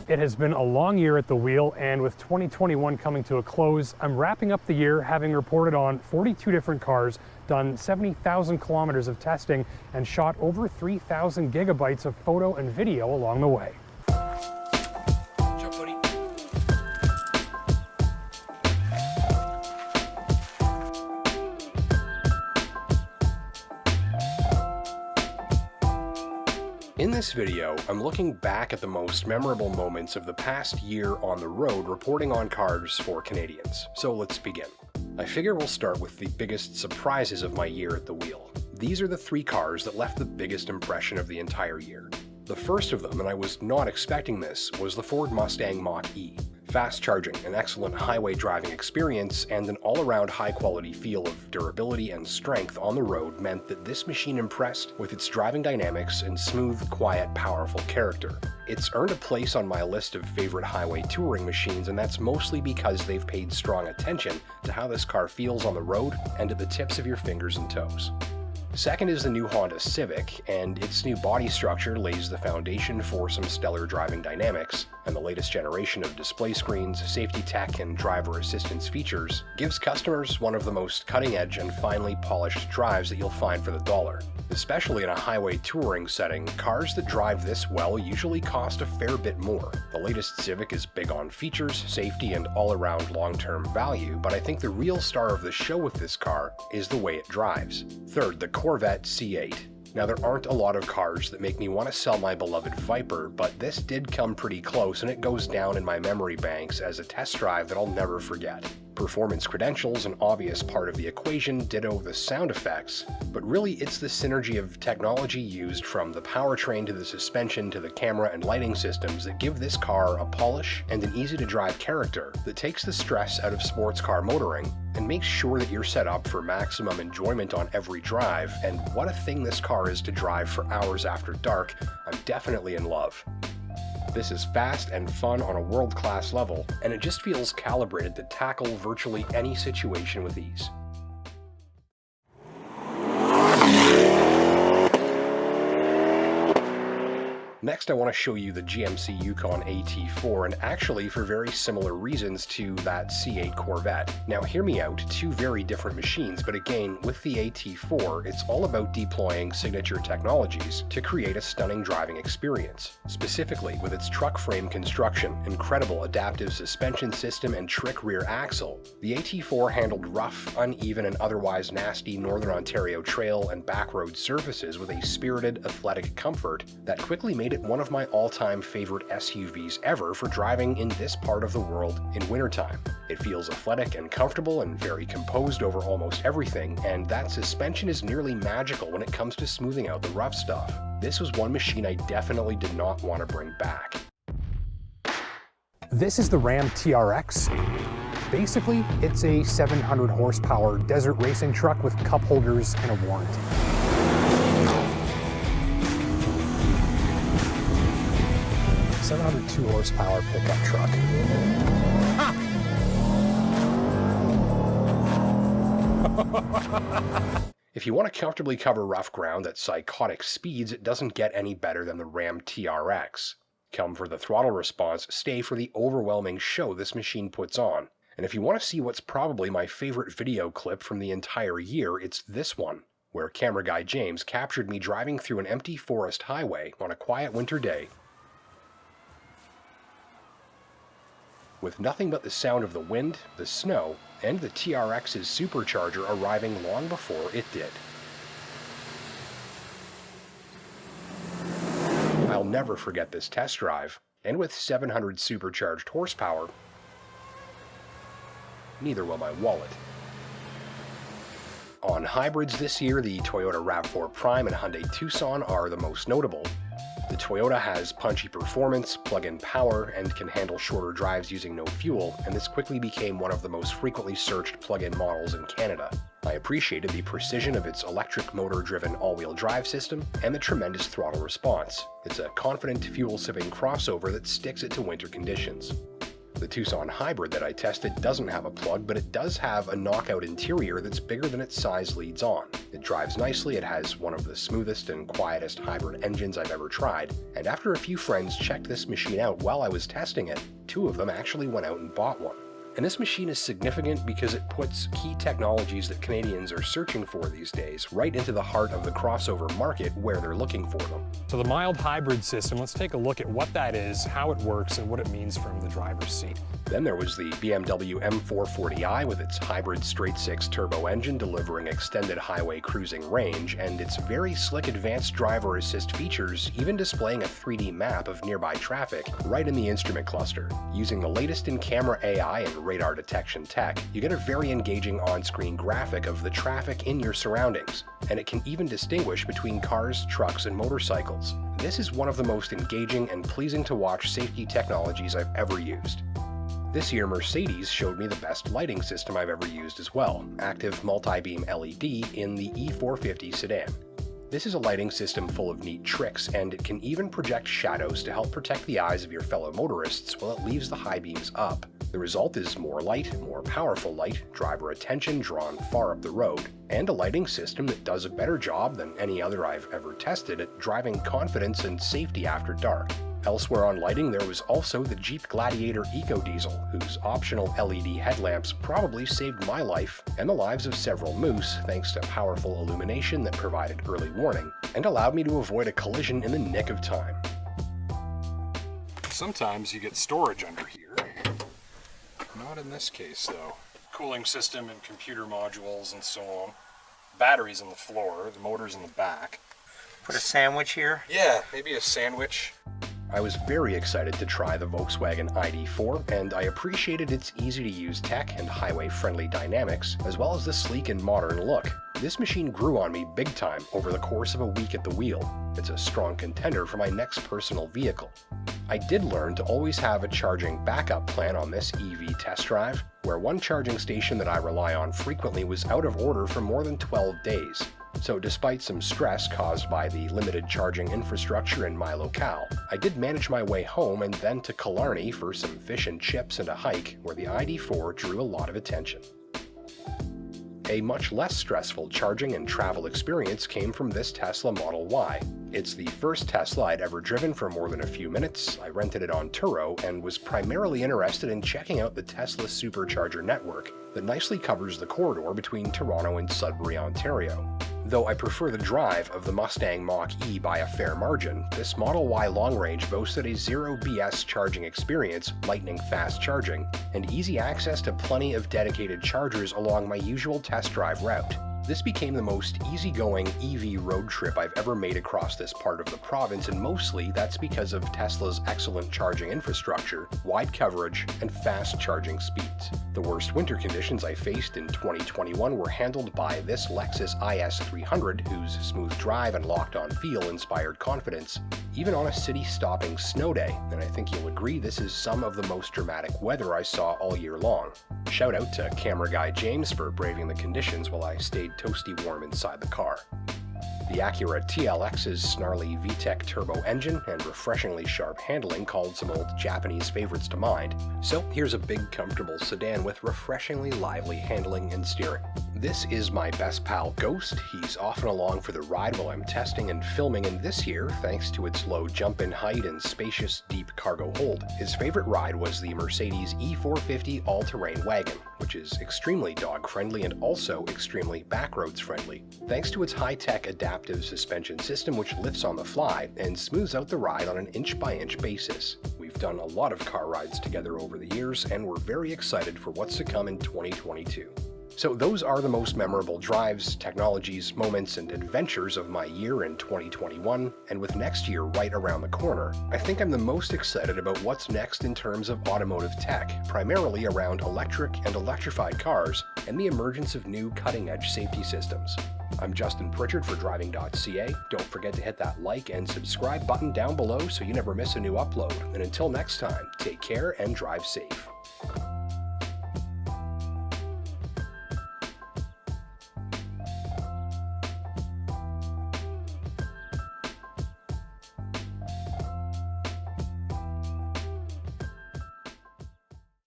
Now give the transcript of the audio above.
It has been a long year at the wheel, and with 2021 coming to a close, I'm wrapping up the year having reported on 42 different cars, done 70,000 kilometers of testing, and shot over 3,000 gigabytes of photo and video along the way. In this video, I'm looking back at the most memorable moments of the past year on the road reporting on cars for Canadians. So let's begin. I figure we'll start with the biggest surprises of my year at the wheel. These are the 3 cars that left the biggest impression of the entire year. The first of them, and I was not expecting this, was the Ford Mustang Mach-E. Fast charging, an excellent highway driving experience, and an all-around high-quality feel of durability and strength on the road meant that this machine impressed with its driving dynamics and smooth, quiet, powerful character. It's earned a place on my list of favorite highway touring machines, and that's mostly because they've paid strong attention to how this car feels on the road and at the tips of your fingers and toes. Second is the new Honda Civic, and its new body structure lays the foundation for some stellar driving dynamics, and the latest generation of display screens, safety tech, and driver assistance features gives customers one of the most cutting-edge and finely polished drives that you'll find for the dollar. Especially in a highway touring setting, cars that drive this well usually cost a fair bit more. The latest Civic is big on features, safety, and all-around long-term value, but I think the real star of the show with this car is the way it drives. Third, the Corvette C8. Now, there aren't a lot of cars that make me want to sell my beloved Viper, but this did come pretty close, and it goes down in my memory banks as a test drive that I'll never forget. Performance credentials, an obvious part of the equation, ditto the sound effects, but really it's the synergy of technology used from the powertrain to the suspension to the camera and lighting systems that give this car a polish and an easy-to-drive character that takes the stress out of sports car motoring and makes sure that you're set up for maximum enjoyment on every drive. And what a thing this car is to drive for hours after dark. I'm definitely in love. This is fast and fun on a world-class level, and it just feels calibrated to tackle virtually any situation with ease. Next, I want to show you the GMC Yukon AT4, and actually for very similar reasons to that C8 Corvette. Now hear me out, 2 very different machines, but again, with the AT4, it's all about deploying signature technologies to create a stunning driving experience. Specifically, with its truck frame construction, incredible adaptive suspension system, and trick rear axle, the AT4 handled rough, uneven, and otherwise nasty Northern Ontario trail and backroad surfaces with a spirited, athletic comfort that quickly made it one of my all-time favorite SUVs ever for driving in this part of the world in wintertime. It feels athletic and comfortable and very composed over almost everything, and that suspension is nearly magical when it comes to smoothing out the rough stuff. This was one machine I definitely did not want to bring back. This is the Ram TRX. Basically, it's a 700 horsepower desert racing truck with cup holders and a warranty. A 702 horsepower pickup truck. If you want to comfortably cover rough ground at psychotic speeds, it doesn't get any better than the Ram TRX. Come for the throttle response, stay for the overwhelming show this machine puts on. And if you want to see what's probably my favorite video clip from the entire year, it's this one, where camera guy James captured me driving through an empty forest highway on a quiet winter day, with nothing but the sound of the wind, the snow, and the TRX's supercharger arriving long before it did. I'll never forget this test drive, and with 700 supercharged horsepower, neither will my wallet. On hybrids this year, the Toyota RAV4 Prime and Hyundai Tucson are the most notable. The Toyota has punchy performance, plug-in power, and can handle shorter drives using no fuel, and this quickly became one of the most frequently searched plug-in models in Canada. I appreciated the precision of its electric motor-driven all-wheel drive system and the tremendous throttle response. It's a confident, fuel-sipping crossover that sticks it to winter conditions. The Tucson Hybrid that I tested doesn't have a plug, but it does have a knockout interior that's bigger than its size leads on. It drives nicely, it has one of the smoothest and quietest hybrid engines I've ever tried, and after a few friends checked this machine out while I was testing it, 2 of them actually went out and bought one. And this machine is significant because it puts key technologies that Canadians are searching for these days right into the heart of the crossover market where they're looking for them. So the mild hybrid system, let's take a look at what that is, how it works, and what it means from the driver's seat. Then there was the BMW M440i with its hybrid straight-six turbo engine delivering extended highway cruising range, and its very slick advanced driver assist features even displaying a 3D map of nearby traffic right in the instrument cluster. Using the latest in camera AI and radar detection tech, you get a very engaging on-screen graphic of the traffic in your surroundings, and it can even distinguish between cars, trucks, and motorcycles. This is one of the most engaging and pleasing to watch safety technologies I've ever used. This year, Mercedes showed me the best lighting system I've ever used as well, active multi-beam LED in the E450 sedan. This is a lighting system full of neat tricks, and it can even project shadows to help protect the eyes of your fellow motorists while it leaves the high beams up. The result is more light, more powerful light, driver attention drawn far up the road, and a lighting system that does a better job than any other I've ever tested at driving confidence and safety after dark. Elsewhere on lighting, there was also the Jeep Gladiator EcoDiesel, whose optional LED headlamps probably saved my life and the lives of several moose thanks to powerful illumination that provided early warning and allowed me to avoid a collision in the nick of time. Sometimes you get storage under here. Not in this case, though. Cooling system and computer modules and so on. Batteries on the floor, the motor's in the back. Put a sandwich here? Yeah, maybe a sandwich. I was very excited to try the Volkswagen ID4, and I appreciated its easy-to-use tech and highway-friendly dynamics, as well as the sleek and modern look. This machine grew on me big time over the course of a week at the wheel. It's a strong contender for my next personal vehicle. I did learn to always have a charging backup plan on this EV test drive, where one charging station that I rely on frequently was out of order for more than 12 days. So despite some stress caused by the limited charging infrastructure in my locale, I did manage my way home and then to Killarney for some fish and chips and a hike where the ID4 drew a lot of attention. A much less stressful charging and travel experience came from this Tesla Model Y. It's the first Tesla I'd ever driven for more than a few minutes. I rented it on Turo and was primarily interested in checking out the Tesla supercharger network that nicely covers the corridor between Toronto and Sudbury, Ontario. Though I prefer the drive of the Mustang Mach-E by a fair margin, this Model Y long range boasted a zero BS charging experience, lightning fast charging, and easy access to plenty of dedicated chargers along my usual test drive route. This became the most easygoing EV road trip I've ever made across this part of the province, and mostly that's because of Tesla's excellent charging infrastructure, wide coverage, and fast charging speeds. The worst winter conditions I faced in 2021 were handled by this Lexus IS300, whose smooth drive and locked-on feel inspired confidence, even on a city-stopping snow day, and I think you'll agree this is some of the most dramatic weather I saw all year long. Shout out to camera guy James for braving the conditions while I stayed toasty warm inside the car. The Acura TLX's snarly VTEC turbo engine and refreshingly sharp handling called some old Japanese favorites to mind, so here's a big comfortable sedan with refreshingly lively handling and steering. This is my best pal Ghost. He's often along for the ride while I'm testing and filming, and this year, thanks to its low jump-in height and spacious deep cargo hold, his favorite ride was the Mercedes E450 all-terrain wagon, which is extremely dog-friendly and also extremely backroads-friendly, thanks to its high-tech adaptive suspension system which lifts on the fly and smooths out the ride on an inch-by-inch basis. We've done a lot of car rides together over the years, and we're very excited for what's to come in 2022. So those are the most memorable drives, technologies, moments, and adventures of my year in 2021, and with next year right around the corner, I think I'm the most excited about what's next in terms of automotive tech, primarily around electric and electrified cars, and the emergence of new cutting-edge safety systems. I'm Justin Pritchard for Driving.ca. Don't forget to hit that like and subscribe button down below so you never miss a new upload. And until next time, take care and drive safe.